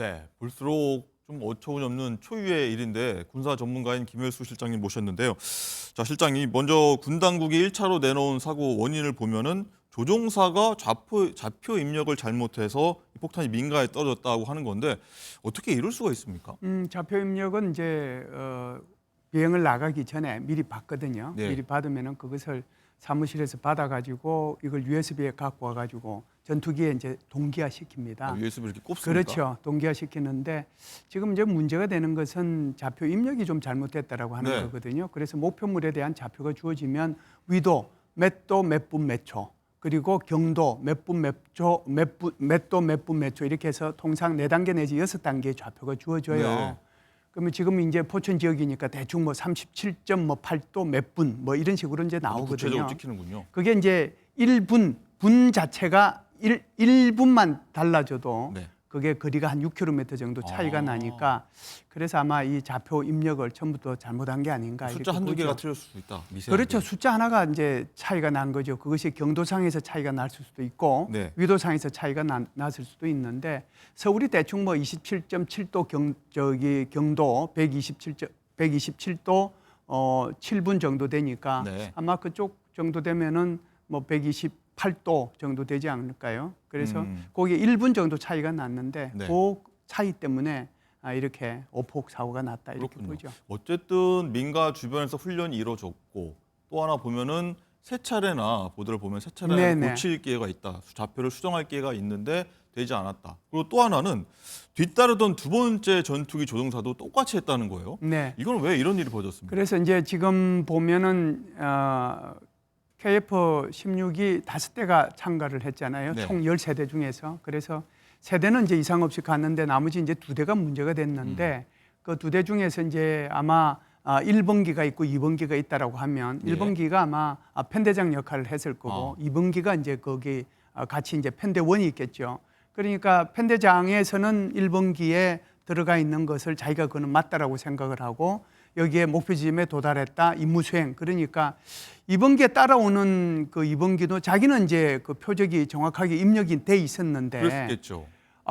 네, 볼수록 좀 어처구니없는 초유의 일인데 군사 전문가인 김열수 실장님 모셨는데요. 자, 실장이 먼저 군 당국이 1차로 내놓은 사고 원인을 보면은 조종사가 좌표 입력을 잘못해서 이 폭탄이 민가에 떨어졌다고 하는 건데 어떻게 이럴 수가 있습니까? 좌표 입력은 이제 비행을 나가기 전에 미리 받거든요. 네. 미리 받으면은 그것을 사무실에서 받아가지고 이걸 USB에 갖고 와가지고 전투기에 이제 동기화 시킵니다. USB를 이렇게 꼽습니까? 그렇죠. 동기화 시키는데 지금 이제 문제가 되는 것은 좌표 입력이 좀 잘못됐다라고 하는 네. 거거든요. 그래서 목표물에 대한 좌표가 주어지면 위도 몇 도 몇 분 몇 초, 그리고 경도 몇 분 몇 초, 몇 도 몇 분 몇 초 이렇게 해서 통상 4단계 내지 6단계의 좌표가 주어져요. 네. 그러면 지금 이제 포천 지역이니까 대충 뭐 37.8도 몇 분 뭐 이런 식으로 이제 나오거든요. 구체적으로 찍히는군요. 그게 이제 1분, 분 자체가 1분만 달라져도 네. 그게 거리가 한 6km 정도 차이가 나니까 그래서 아마 이 좌표 입력을 처음부터 잘못한 게 아닌가 숫자 이렇게 한두 보죠. 개가 틀릴 수 있다. 미세하게. 그렇죠. 숫자 하나가 이제 차이가 난 거죠. 그것이 경도상에서 차이가 날 수도 있고 네. 위도상에서 차이가 났을 수도 있는데 서울이 대충 뭐 27.7도 경도 127도 7분 정도 되니까 네. 아마 그쪽 정도 되면은 뭐 128도 정도 되지 않을까요? 그래서 거기에 1분 정도 차이가 났는데 네. 그 차이 때문에 이렇게 오폭 사고가 났다 이렇게 그렇군요. 보죠. 어쨌든 민가 주변에서 훈련이 이루어졌고 또 하나 보면은 세 차례나 보도를 보면 세 차례나 네네. 고칠 기회가 있다. 좌표를 수정할 기회가 있는데 되지 않았다. 그리고 또 하나는 뒤따르던 두 번째 전투기 조종사도 똑같이 했다는 거예요. 네. 이건 왜 이런 일이 벌어졌습니까? 그래서 이제 지금 보면은 KF-16이 5대가 참가를 했잖아요. 네. 총 10세대 중에서. 그래서 세대는 이제 이상 없이 갔는데 나머지 이제 2대가 문제가 됐는데 그 2대 중에서 이제 아마 1번기가 있고 2번기가 있다라고 하면 예. 1번기가 아마 편대장 역할을 했을 거고 2번기가 이제 거기 같이 이제 편대원이 있겠죠. 그러니까 편대장에서는 1번기에 들어가 있는 것을 자기가 그는 맞다라고 생각을 하고 여기에 목표 지점에 도달했다. 임무 수행. 그러니까 2번기에 따라오는 그 2번기도 자기는 이제 그 표적이 정확하게 입력이 돼 있었는데 그랬겠죠.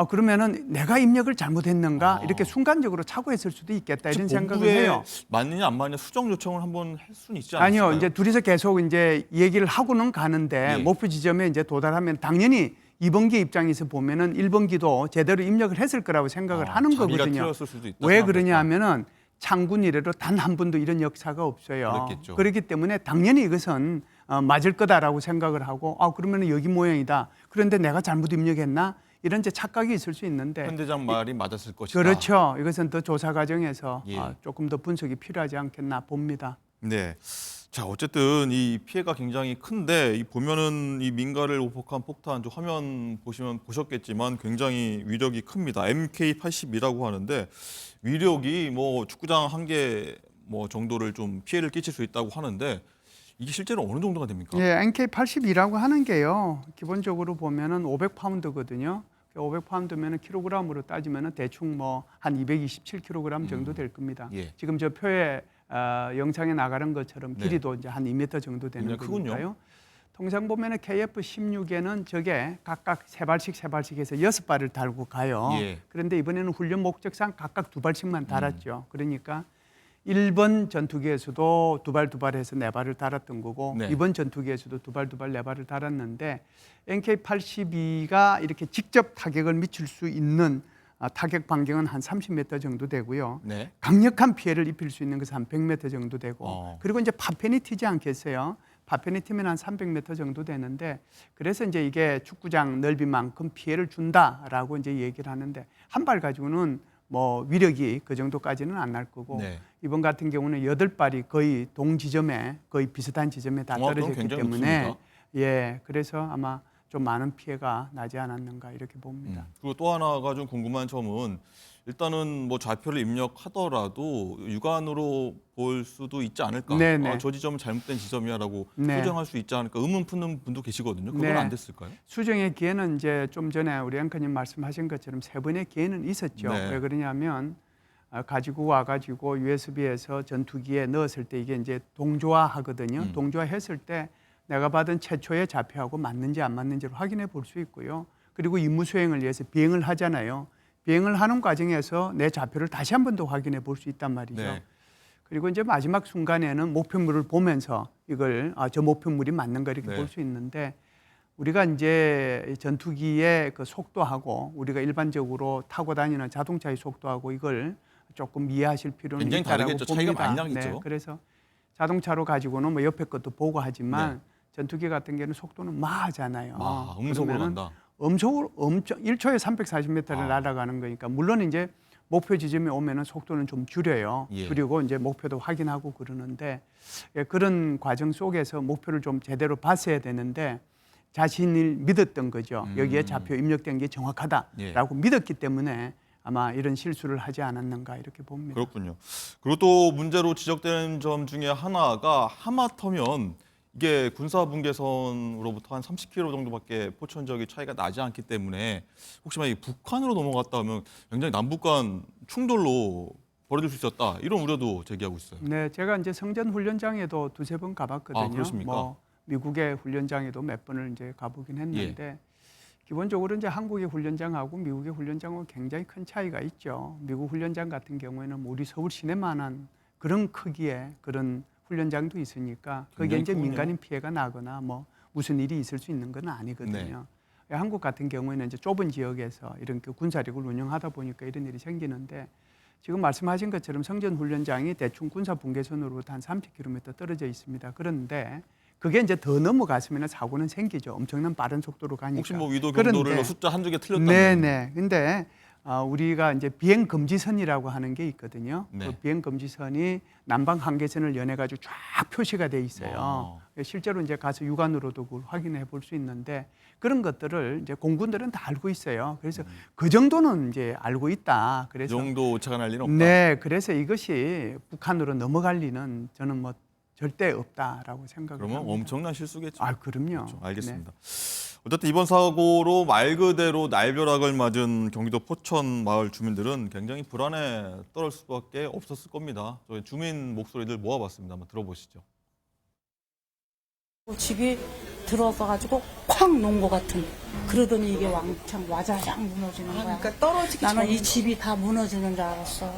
그러면은 내가 입력을 잘못했는가 이렇게 순간적으로 착오했을 수도 있겠다 이런 생각을 본부에 해요. 맞느냐 안 맞느냐 수정 요청을 한번 할 수는 있지 않을까요? 아니요, 이제 둘이서 계속 이제 얘기를 하고는 가는데 예. 목표 지점에 이제 도달하면 당연히 2번기 입장에서 보면은 1번기도 제대로 입력을 했을 거라고 생각을 하는 자기가 거거든요. 틀렸을 수도 있다. 왜 그러냐 하면은 창군 이래로 단 한 번도 이런 역사가 없어요. 그랬겠죠. 그렇기 때문에 당연히 이것은 맞을 거다라고 생각을 하고 그러면 여기 모양이다. 그런데 내가 잘못 입력했나? 이런 이제 착각이 있을 수 있는데 편대장 말이 맞았을 것이다. 그렇죠. 이것은 더 조사 과정에서 예. 조금 더 분석이 필요하지 않겠나 봅니다. 네. 자, 어쨌든 이 피해가 굉장히 큰데 이 보면은 이 민가를 오폭한 폭탄 저 화면 보셨겠지만 굉장히 위력이 큽니다. MK-82라고 하는데 위력이 뭐 축구장 한 개 뭐 정도를 좀 피해를 끼칠 수 있다고 하는데 이게 실제로 어느 정도가 됩니까? 예, NK-82라고 하는 게요. 기본적으로 보면은 500파운드거든요. 500파운드면은 킬로그램으로 따지면은 대충 뭐 한 227kg 정도 될 겁니다. 예. 지금 저 표에 영상에 나가는 것처럼 네. 길이도 이제 한 2m 정도 되는 굉장히 크군요. 거니까요. 통상 보면은 KF-16에는 저게 각각 세 발씩 해서 6발을 달고 가요. 예. 그런데 이번에는 훈련 목적상 각각 2발씩만 달았죠. 그러니까 1번 전투기에서도 2발 해서 4발을 달았던 거고 네. 2번 전투기에서도 2발, 4발을 달았는데 NK-82가 이렇게 직접 타격을 미칠 수 있는 타격 반경은 한 30m 정도 되고요. 네. 강력한 피해를 입힐 수 있는 것은 한 100m 정도 되고 그리고 이제 파편이 튀지 않겠어요. 파편이 튀면 한 300m 정도 되는데 그래서 이제 이게 축구장 넓이만큼 피해를 준다라고 이제 얘기를 하는데 한 발 가지고는 뭐 위력이 그 정도까지는 안 날 거고 네. 이번 같은 경우는 8발이 거의 동지점에 거의 비슷한 지점에 다 정확도는 떨어졌기 굉장히 때문에 높습니다. 예, 그래서 아마 좀 많은 피해가 나지 않았는가 이렇게 봅니다. 그리고 또 하나가 좀 궁금한 점은 일단은 뭐 좌표를 입력하더라도 육안으로 볼 수도 있지 않을까. 네네. 저 지점은 잘못된 지점이야라고 네. 수정할 수 있지 않을까. 의문 푸는 분도 계시거든요. 그건 네. 안 됐을까요? 수정의 기회는 이제 좀 전에 우리 앵커님 말씀하신 것처럼 3번의 기회는 있었죠. 네. 왜 그러냐면 가지고 와가지고 USB에서 전투기에 넣었을 때 이게 이제 동조화하거든요. 동조화했을 때 내가 받은 최초의 좌표하고 맞는지 안 맞는지를 확인해 볼 수 있고요. 그리고 임무 수행을 위해서 비행을 하잖아요. 비행을 하는 과정에서 내 좌표를 다시 한 번 더 확인해 볼 수 있단 말이죠. 네. 그리고 이제 마지막 순간에는 목표물을 보면서 이걸 저 목표물이 맞는가 이렇게 네. 볼 수 있는데 우리가 이제 전투기의 그 속도하고 우리가 일반적으로 타고 다니는 자동차의 속도하고 이걸 조금 이해하실 필요는 굉장히 있다라고 다르겠죠. 봅니다. 차이가 많이 나겠죠. 그래서 자동차로 가지고는 뭐 옆에 것도 보고 하지만 네. 전투기 같은 경우는 속도는 마하잖아요. 음속으로 그러면은 간다. 엄청 1초에 340m를 날아가는 거니까 물론 이제 목표 지점에 오면은 속도는 좀 줄여요. 예. 줄이고 이제 목표도 확인하고 그러는데 그런 과정 속에서 목표를 좀 제대로 봤어야 되는데 자신을 믿었던 거죠. 여기에 좌표 입력된 게 정확하다라고 믿었기 때문에 아마 이런 실수를 하지 않았는가 이렇게 봅니다. 그렇군요. 그리고 또 문제로 지적되는 점 중에 하나가 하마터면 이게 군사분계선으로부터 한 30km 정도밖에 포천 지역이 차이가 나지 않기 때문에 혹시 만약에 북한으로 넘어갔다 하면 굉장히 남북 간 충돌로 벌어질 수 있었다. 이런 우려도 제기하고 있어요. 네, 제가 이제 성전 훈련장에도 두세 번 가봤거든요. 아, 그렇습니까? 뭐 미국의 훈련장에도 몇 번을 이제 가보긴 했는데 기본적으로 이제 한국의 훈련장하고 미국의 훈련장하고 굉장히 큰 차이가 있죠. 미국 훈련장 같은 경우에는 우리 서울 시내만한 그런 크기의 그런 훈련장도 있으니까 거기에 이제 크군요. 민간인 피해가 나거나 뭐 무슨 일이 있을 수 있는 건 아니거든요. 한국 같은 경우에는 이제 좁은 지역에서 이런 그 군사력을 운영하다 보니까 이런 일이 생기는데 지금 말씀하신 것처럼 성전 훈련장이 대충 군사 분계선으로부터 한 30km 떨어져 있습니다. 그런데 그게 이제 더 넘어갔으면 사고는 생기죠. 엄청난 빠른 속도로 가니까. 혹시 뭐 위도 경로를 그런데 숫자 한두 개 틀렸다면 네네. 근데 우리가 이제 비행 금지선이라고 하는 게 있거든요. 네. 그 비행 금지선이 남방 한계선을 연해 가지고 쫙 표시가 돼 있어요. 실제로 이제 가서 육안으로도 그걸 확인해 볼 수 있는데 그런 것들을 이제 공군들은 다 알고 있어요. 그래서 그 정도는 이제 알고 있다. 이 그래서 정도 오차가 날 리는 없다. 네, 그래서 이것이 북한으로 넘어갈 리는 저는 뭐 절대 없다라고 생각을 그러면 합니다. 엄청난 실수겠죠. 아, 그럼요. 그렇죠. 알겠습니다. 어쨌든 이번 사고로 말 그대로 날벼락을 맞은 경기도 포천 마을 주민들은 굉장히 불안에 떨 수밖에 없었을 겁니다. 저희 주민 목소리들 모아봤습니다. 한번 들어보시죠. 집이 들어가가지고 쾅 놓은 것 같은. 그러더니 이게 왕창 와자장 무너지는 거야. 그러니까 떨어지기 나는 전에 이 집이 다 무너지는 줄 알았어.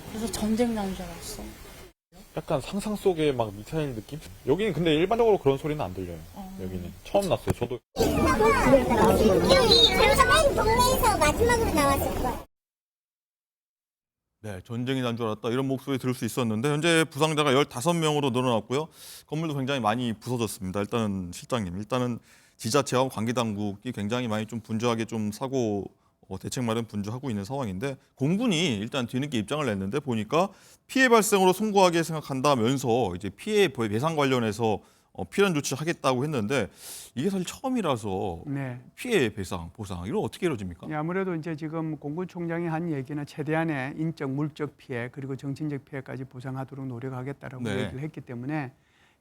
그래서 전쟁 나는 줄 알았어. 약간 상상 속의 막 미사일 느낌? 여기는 근데 일반적으로 그런 소리는 안 들려요. 여기는 처음 났어요. 저도. 기억이 그래서 맨 동네에서 마지막으로 나왔을 거야. 네, 전쟁이 난 줄 알았다 이런 목소리 들을 수 있었는데 현재 부상자가 15명으로 늘어났고요. 건물도 굉장히 많이 부서졌습니다. 일단은 실장님, 일단은 지자체와 관계당국이 굉장히 많이 좀 분주하게 좀 사고 대책 마련 분주하고 있는 상황인데 공군이 일단 뒤늦게 입장을 냈는데 보니까 피해 발생으로 송구하게 생각한다면서 이제 피해 배상 관련해서 필요한 조치하겠다고 했는데 이게 사실 처음이라서 네. 피해 배상, 보상 이런 어떻게 이루어집니까? 예, 아무래도 이제 지금 공군총장이 한 얘기는 최대한의 인적, 물적 피해 그리고 정신적 피해까지 보상하도록 노력하겠다라고 네. 얘기를 했기 때문에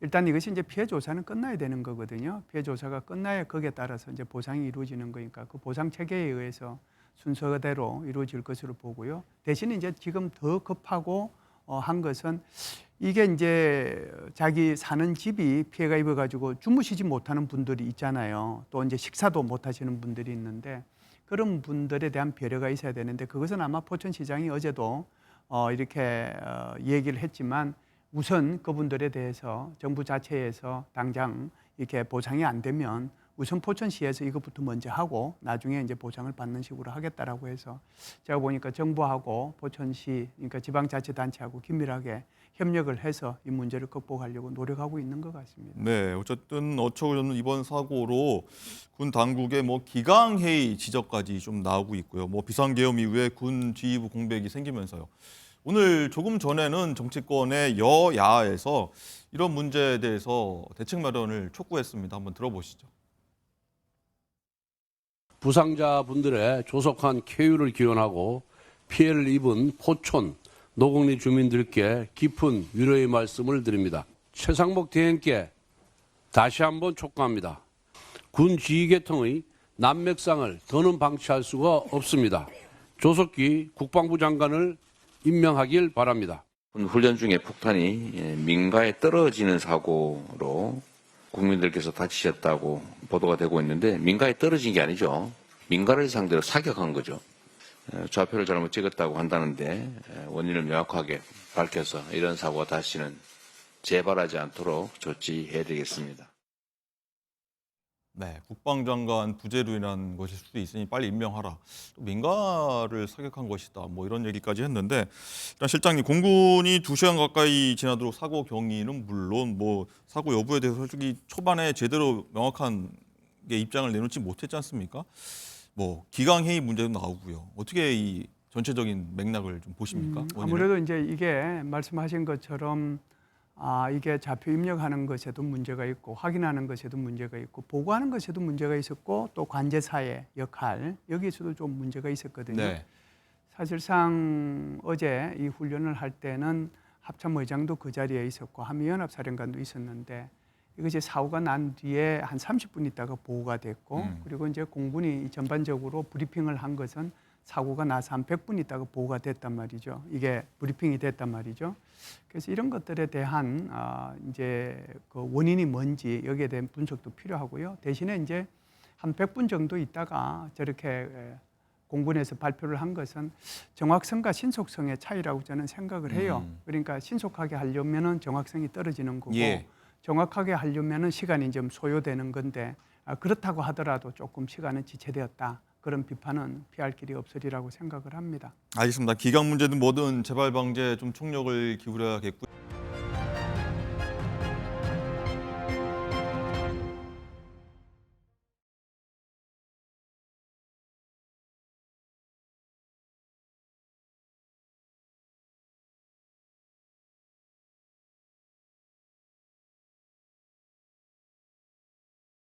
일단 이것이 이제 피해 조사는 끝나야 되는 거거든요. 피해 조사가 끝나야 거기에 따라서 이제 보상이 이루어지는 거니까 그 보상 체계에 의해서 순서대로 이루어질 것으로 보고요. 대신 이제 지금 더 급하고 한 것은 이게 이제 자기 사는 집이 피해가 입어가지고 주무시지 못하는 분들이 있잖아요. 또 이제 식사도 못 하시는 분들이 있는데 그런 분들에 대한 배려가 있어야 되는데 그것은 아마 포천시장이 어제도 이렇게 얘기를 했지만 우선 그분들에 대해서 정부 자체에서 당장 이렇게 보상이 안 되면 우선 포천시에서 이것부터 먼저 하고 나중에 이제 보상을 받는 식으로 하겠다라고 해서 제가 보니까 정부하고 포천시 그러니까 지방자치단체하고 긴밀하게 협력을 해서 이 문제를 극복하려고 노력하고 있는 것 같습니다. 네, 어쨌든 어처구니없는 이번 사고로 군 당국의 뭐 기강회의 지적까지 좀 나오고 있고요. 뭐 비상계엄 이후에 군 지휘부 공백이 생기면서요. 오늘 조금 전에는 정치권의 여야에서 이런 문제에 대해서 대책 마련을 촉구했습니다. 한번 들어보시죠. 부상자분들의 조속한 쾌유를 기원하고 피해를 입은 포천, 노곡리 주민들께 깊은 위로의 말씀을 드립니다. 최상목 대행께 다시 한번 촉구합니다. 군 지휘계통의 난맥상을 더는 방치할 수가 없습니다. 조속히 국방부 장관을 임명하길 바랍니다. 훈련 중에 폭탄이 민가에 떨어지는 사고로 국민들께서 다치셨다고 보도가 되고 있는데 민가에 떨어진 게 아니죠. 민가를 상대로 사격한 거죠. 좌표를 잘못 찍었다고 한다는데 원인을 명확하게 밝혀서 이런 사고가 다시는 재발하지 않도록 조치해야 되겠습니다. 네, 국방장관 부재로 인한 것일 수도 있으니 빨리 임명하라. 또 민가를 사격한 것이다. 뭐 이런 얘기까지 했는데 일단 실장님, 공군이 2시간 가까이 지나도록 사고 경위는 물론 뭐 사고 여부에 대해서 솔직히 초반에 제대로 명확한 입장을 내놓지 못했지 않습니까? 뭐 기강 회의 문제도 나오고요. 어떻게 이 전체적인 맥락을 좀 보십니까? 원인을? 아무래도 이제 이게 말씀하신 것처럼 이게 좌표 입력하는 것에도 문제가 있고 확인하는 것에도 문제가 있고 보고하는 것에도 문제가 있었고 또 관제사의 역할 여기에서도 좀 문제가 있었거든요. 네. 사실상 어제 이 훈련을 할 때는 합참의장도 그 자리에 있었고 한미연합사령관도 있었는데 이것이 사고가 난 뒤에 한 30분 있다가 보고가 됐고 그리고 이제 공군이 전반적으로 브리핑을 한 것은 사고가 나서 한 100분 있다가 보고가 됐단 말이죠. 이게 브리핑이 됐단 말이죠. 그래서 이런 것들에 대한 이제 그 원인이 뭔지 여기에 대한 분석도 필요하고요. 대신에 이제 한 100분 정도 있다가 저렇게 공군에서 발표를 한 것은 정확성과 신속성의 차이라고 저는 생각을 해요. 그러니까 신속하게 하려면은 정확성이 떨어지는 거고 예. 정확하게 하려면은 시간이 좀 소요되는 건데 그렇다고 하더라도 조금 시간은 지체되었다. 그런 비판은 피할 길이 없으리라고 생각을 합니다. 알겠습니다. 기강 문제든 뭐든 재발 방지에 좀 총력을 기울여야겠고요.